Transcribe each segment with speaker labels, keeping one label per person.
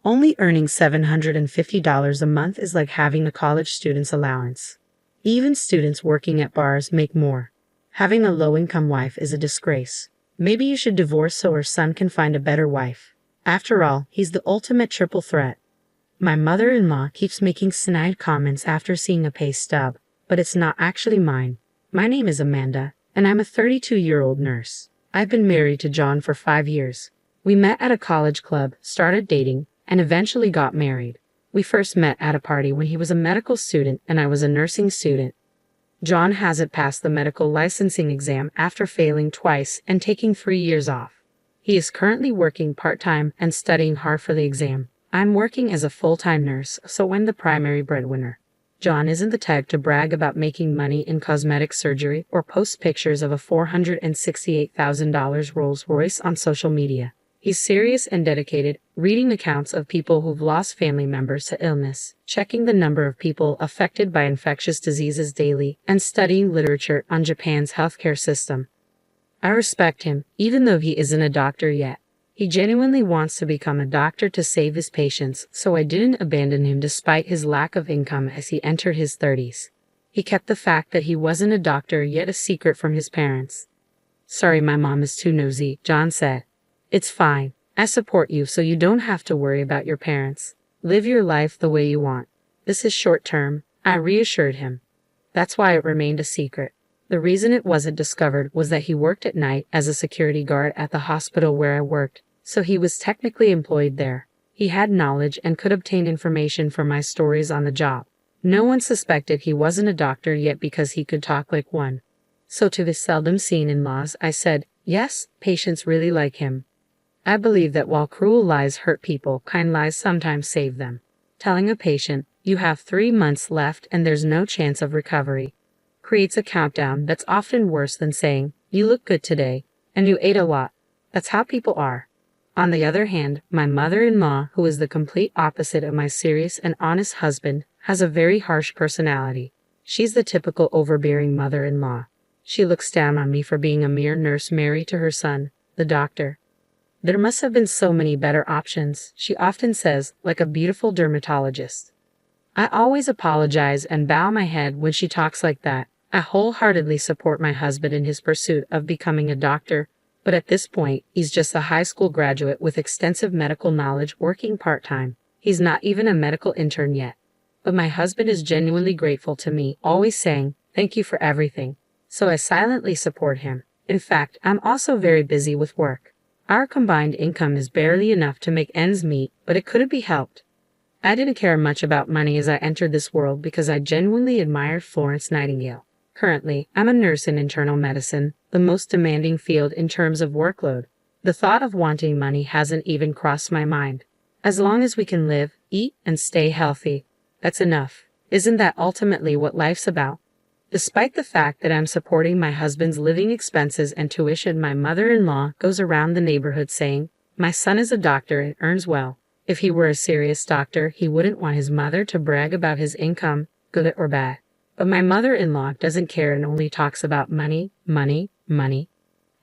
Speaker 1: Only earning $750 a month is like having a college student's allowance. Even students working at bars make more. Having a low-income wife is a disgrace. Maybe you should divorce so her son can find a better wife. After all, he's the ultimate triple threat. My mother-in-law keeps making snide comments after seeing a pay stub, but it's not actually mine. My name is Amanda, and I'm a 32-year-old nurse. I've been married to John for 5 years. We met at a college club, started dating, and eventually got married. We first met at a party when he was a medical student and I was a nursing student. John hasn't passed the medical licensing exam after failing twice and taking 3 years off. He is currently working part-time and studying hard for the exam. I'm working as a full-time nurse, so I'm the primary breadwinner. John isn't the type to brag about making money in cosmetic surgery or post pictures of a $468,000 Rolls-Royce on social media. He's serious and dedicated, reading accounts of people who've lost family members to illness, checking the number of people affected by infectious diseases daily, and studying literature on Japan's healthcare system. I respect him, even though he isn't a doctor yet. He genuinely wants to become a doctor to save his patients, so I didn't abandon him despite his lack of income as he entered his 30s. He kept the fact that he wasn't a doctor yet a secret from his parents. "Sorry, my mom is too nosy," John said. "It's fine. I support you so you don't have to worry about your parents. Live your life the way you want. This is short term," I reassured him. That's why it remained a secret. The reason it wasn't discovered was that he worked at night as a security guard at the hospital where I worked, so he was technically employed there. He had knowledge and could obtain information from my stories on the job. No one suspected he wasn't a doctor yet because he could talk like one. So to his seldom seen in-laws, I said, yes, patients really like him. I believe that while cruel lies hurt people, kind lies sometimes save them. Telling a patient, "You have 3 months left and there's no chance of recovery," creates a countdown that's often worse than saying, "You look good today, and you ate a lot." That's how people are. On the other hand, my mother-in-law, who is the complete opposite of my serious and honest husband, has a very harsh personality. She's the typical overbearing mother-in-law. She looks down on me for being a mere nurse married to her son, the doctor. "There must have been so many better options," she often says, like a beautiful dermatologist. I always apologize and bow my head when she talks like that. I wholeheartedly support my husband in his pursuit of becoming a doctor, but at this point, he's just a high school graduate with extensive medical knowledge working part-time. He's not even a medical intern yet. But my husband is genuinely grateful to me, always saying, "Thank you for everything." So I silently support him. In fact, I'm also very busy with work. Our combined income is barely enough to make ends meet, but it couldn't be helped. I didn't care much about money as I entered this world because I genuinely admired Florence Nightingale. Currently, I'm a nurse in internal medicine, the most demanding field in terms of workload. The thought of wanting money hasn't even crossed my mind. As long as we can live, eat, and stay healthy, that's enough. Isn't that ultimately what life's about? Despite the fact that I'm supporting my husband's living expenses and tuition, my mother-in-law goes around the neighborhood saying, "My son is a doctor and earns well." If he were a serious doctor, he wouldn't want his mother to brag about his income, good or bad. But my mother-in-law doesn't care and only talks about money, money, money.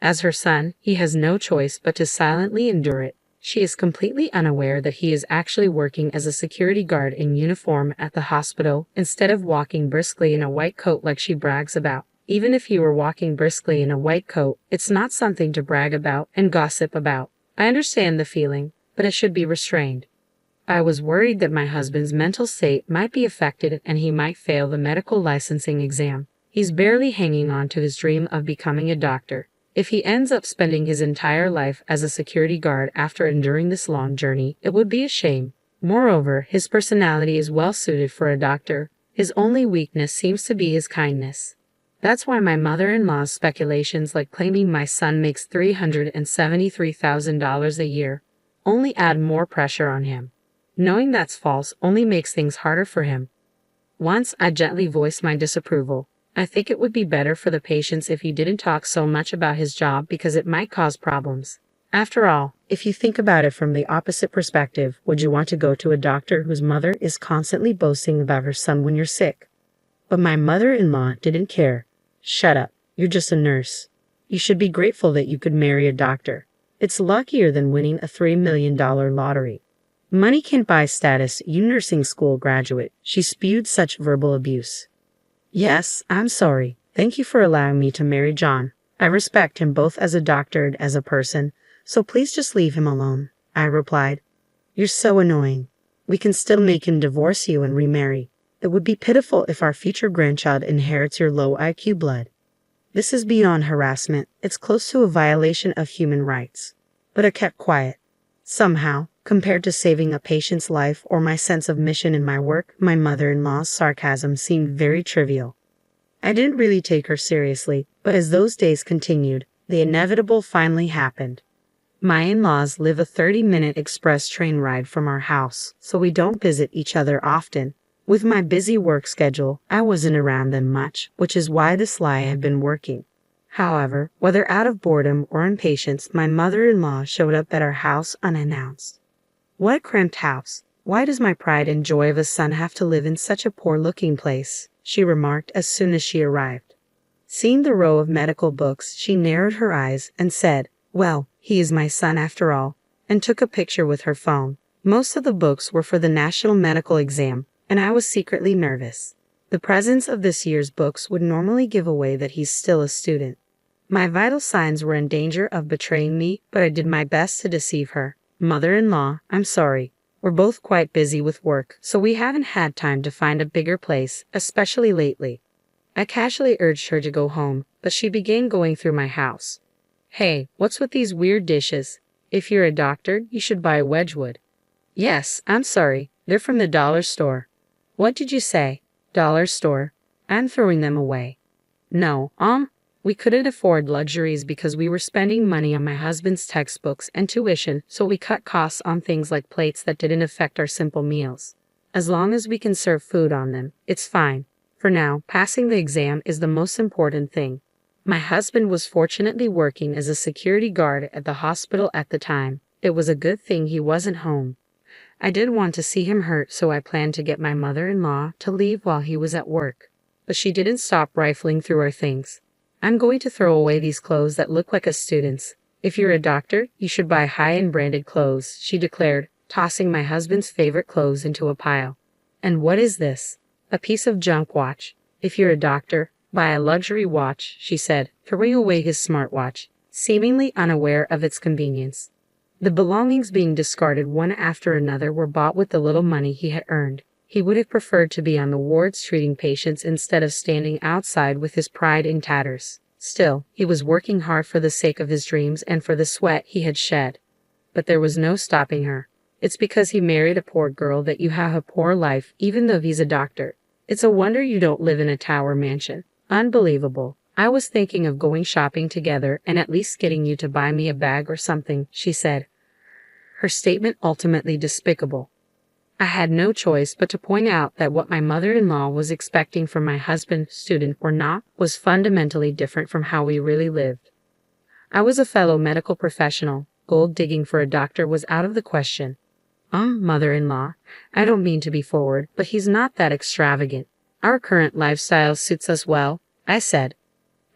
Speaker 1: As her son, he has no choice but to silently endure it. She is completely unaware that he is actually working as a security guard in uniform at the hospital instead of walking briskly in a white coat like she brags about. Even if he were walking briskly in a white coat, it's not something to brag about and gossip about. I understand the feeling, but it should be restrained. I was worried that my husband's mental state might be affected and he might fail the medical licensing exam. He's barely hanging on to his dream of becoming a doctor. If he ends up spending his entire life as a security guard after enduring this long journey, it would be a shame. Moreover, his personality is well suited for a doctor. His only weakness seems to be his kindness. That's why my mother-in-law's speculations like claiming my son makes $373,000 a year only add more pressure on him. Knowing that's false only makes things harder for him. Once I gently voiced my disapproval. I think it would be better for the patients if he didn't talk so much about his job because it might cause problems. After all, if you think about it from the opposite perspective, would you want to go to a doctor whose mother is constantly boasting about her son when you're sick? But my mother-in-law didn't care. "Shut up. You're just a nurse. You should be grateful that you could marry a doctor. It's luckier than winning a $3 million lottery." Money can't buy status, you nursing school graduate. She spewed such verbal abuse. Yes, I'm sorry. Thank you for allowing me to marry John. I respect him both as a doctor and as a person, so please just leave him alone, I replied. You're so annoying. We can still make him divorce you and remarry. It would be pitiful if our future grandchild inherits your low IQ blood. This is beyond harassment. It's close to a violation of human rights. But I kept quiet. Somehow, compared to saving a patient's life or my sense of mission in my work, my mother-in-law's sarcasm seemed very trivial. I didn't really take her seriously, but as those days continued, the inevitable finally happened. My in-laws live a 30-minute express train ride from our house, so we don't visit each other often. With my busy work schedule, I wasn't around them much, which is why this lie had been working. However, whether out of boredom or impatience, my mother-in-law showed up at our house unannounced. What a cramped house. Why does my pride and joy of a son have to live in such a poor-looking place? She remarked as soon as she arrived. Seeing the row of medical books, she narrowed her eyes and said, "Well, he is my son after all," and took a picture with her phone. Most of the books were for the national medical exam, and I was secretly nervous. The presence of this year's books would normally give away that he's still a student. My vital signs were in danger of betraying me, but I did my best to deceive her. Mother-in-law, I'm sorry. We're both quite busy with work, so we haven't had time to find a bigger place, especially lately. I casually urged her to go home, but she began going through my house. Hey, what's with these weird dishes? If you're a doctor, you should buy Wedgwood. Yes, I'm sorry. They're from the dollar store. What did you say? Dollar store? I'm throwing them away. No, we couldn't afford luxuries because we were spending money on my husband's textbooks and tuition, so we cut costs on things like plates that didn't affect our simple meals. As long as we can serve food on them, it's fine. For now, passing the exam is the most important thing. My husband was fortunately working as a security guard at the hospital at the time. It was a good thing he wasn't home. I didn't want to see him hurt, so I planned to get my mother-in-law to leave while he was at work. But she didn't stop rifling through our things. I'm going to throw away these clothes that look like a student's. If you're a doctor, you should buy high-end branded clothes, she declared, tossing my husband's favorite clothes into a pile. And what is this? A piece of junk watch. If you're a doctor, buy a luxury watch, she said, throwing away his smartwatch, seemingly unaware of its convenience. The belongings being discarded one after another were bought with the little money he had earned. He would have preferred to be on the wards treating patients instead of standing outside with his pride in tatters. Still, he was working hard for the sake of his dreams and for the sweat he had shed. But there was no stopping her. It's because he married a poor girl that you have a poor life, even though he's a doctor. It's a wonder you don't live in a tower mansion. Unbelievable. I was thinking of going shopping together and at least getting you to buy me a bag or something, she said. Her statement ultimately despicable. I had no choice but to point out that what my mother-in-law was expecting from my husband, student or not, was fundamentally different from how we really lived. I was a fellow medical professional. Gold digging for a doctor was out of the question. Mother-in-law, I don't mean to be forward, but he's not that extravagant. Our current lifestyle suits us well, I said.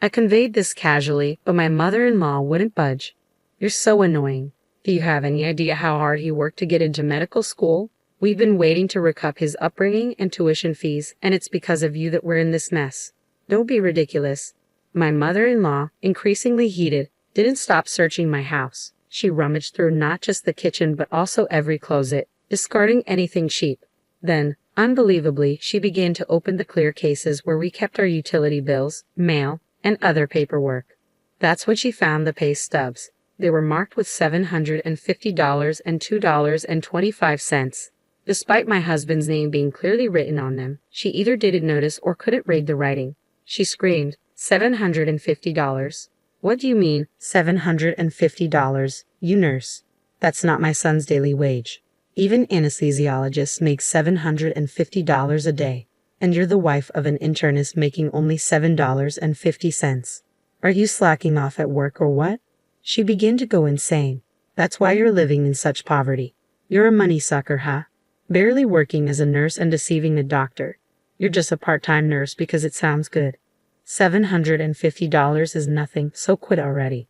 Speaker 1: I conveyed this casually, but my mother-in-law wouldn't budge. You're so annoying. Do you have any idea how hard he worked to get into medical school? We've been waiting to recoup his upbringing and tuition fees, and it's because of you that we're in this mess. Don't be ridiculous. My mother-in-law, increasingly heated, didn't stop searching my house. She rummaged through not just the kitchen but also every closet, discarding anything cheap. Then, unbelievably, she began to open the clear cases where we kept our utility bills, mail, and other paperwork. That's when she found the pay stubs. They were marked with $750 and $2.25. Despite my husband's name being clearly written on them, she either didn't notice or couldn't read the writing. She screamed, $750. What do you mean, $750? You nurse. That's not my son's daily wage. Even anesthesiologists make $750 a day. And you're the wife of an internist making only $7.50. Are you slacking off at work or what? She began to go insane. That's why you're living in such poverty. You're a money sucker, huh? Barely working as a nurse and deceiving the doctor. You're just a part-time nurse because it sounds good. $750 is nothing, so quit already.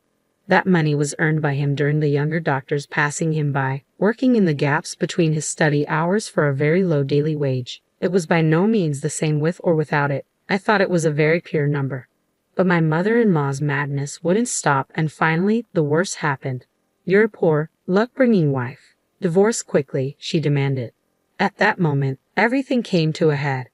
Speaker 1: That money was earned by him during the younger doctors passing him by, working in the gaps between his study hours for a very low daily wage. It was by no means the same with or without it. I thought it was a very pure number. But my mother-in-law's madness wouldn't stop, and finally the worst happened. "You're a poor, luck-bringing wife. Divorce quickly," she demanded. At that moment, everything came to a head.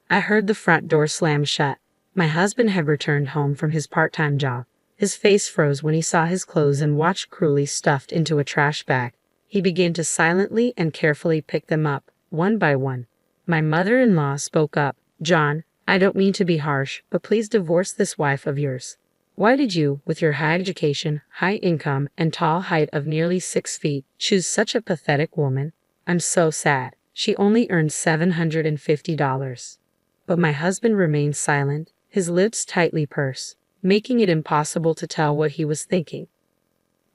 Speaker 1: I heard the front door slam shut. My husband had returned home from his part-time job. His face froze when he saw his clothes and watched cruelly stuffed into a trash bag. He began to silently and carefully pick them up, one by one. My mother-in-law spoke up. "John, I don't mean to be harsh, but please divorce this wife of yours. Why did you, with your high education, high income, and tall height of nearly 6 feet, choose such a pathetic woman? I'm so sad. She only earned $750. But my husband remained silent, his lips tightly pursed, making it impossible to tell what he was thinking.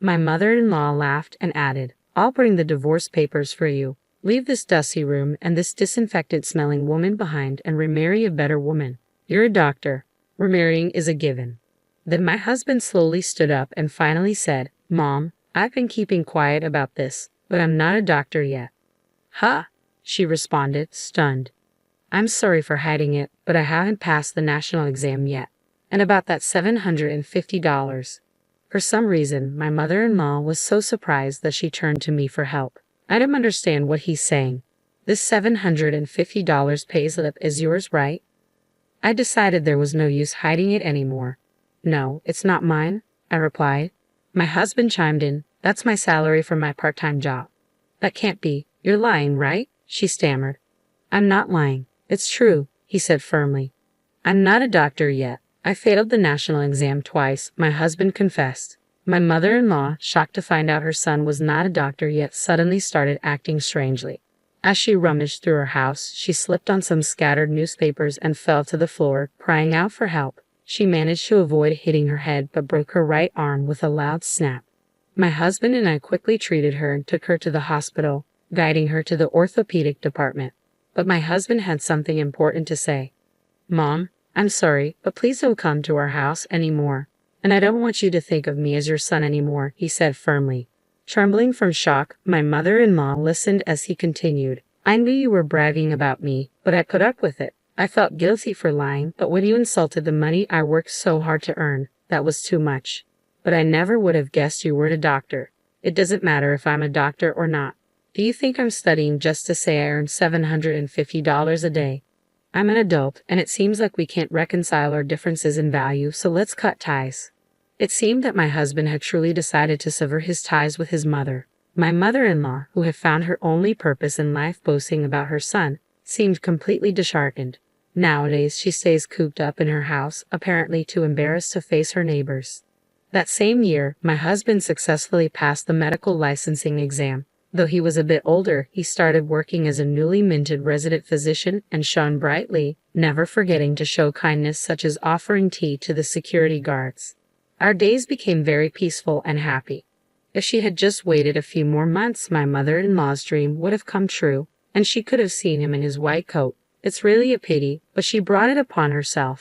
Speaker 1: My mother-in-law laughed and added, "I'll bring the divorce papers for you. Leave this dusty room and this disinfected-smelling woman behind and remarry a better woman. You're a doctor. Remarrying is a given." Then my husband slowly stood up and finally said, "Mom, I've been keeping quiet about this, but I'm not a doctor yet." "Huh?" she responded, stunned. "I'm sorry for hiding it, but I haven't passed the national exam yet. And about that $750. For some reason, my mother-in-law was so surprised that she turned to me for help. "I don't understand what he's saying. This $750 pay slip is yours, right?" I decided there was no use hiding it anymore. "No, it's not mine," I replied. My husband chimed in, "That's my salary from my part-time job." "That can't be. You're lying, right?" she stammered. "I'm not lying. It's true," he said firmly. "I'm not a doctor yet. I failed the national exam twice," my husband confessed. My mother-in-law, shocked to find out her son was not a doctor yet, suddenly started acting strangely. As she rummaged through her house, she slipped on some scattered newspapers and fell to the floor, crying out for help. She managed to avoid hitting her head but broke her right arm with a loud snap. My husband and I quickly treated her and took her to the hospital, guiding her to the orthopedic department. But my husband had something important to say. "Mom, I'm sorry, but please don't come to our house anymore. And I don't want you to think of me as your son anymore," he said firmly. Trembling from shock, my mother-in-law listened as he continued. "I knew you were bragging about me, but I put up with it. I felt guilty for lying, but when you insulted the money I worked so hard to earn, that was too much. But I never would have guessed you were a doctor. It doesn't matter if I'm a doctor or not. Do you think I'm studying just to say I earn $750 a day? I'm an adult, and it seems like we can't reconcile our differences in value, so let's cut ties." It seemed that my husband had truly decided to sever his ties with his mother. My mother-in-law, who had found her only purpose in life boasting about her son, seemed completely disheartened. Nowadays, she stays cooped up in her house, apparently too embarrassed to face her neighbors. That same year, my husband successfully passed the medical licensing exam. Though he was a bit older, he started working as a newly minted resident physician and shone brightly, never forgetting to show kindness such as offering tea to the security guards. Our days became very peaceful and happy. If she had just waited a few more months, my mother-in-law's dream would have come true, and she could have seen him in his white coat. It's really a pity, but she brought it upon herself.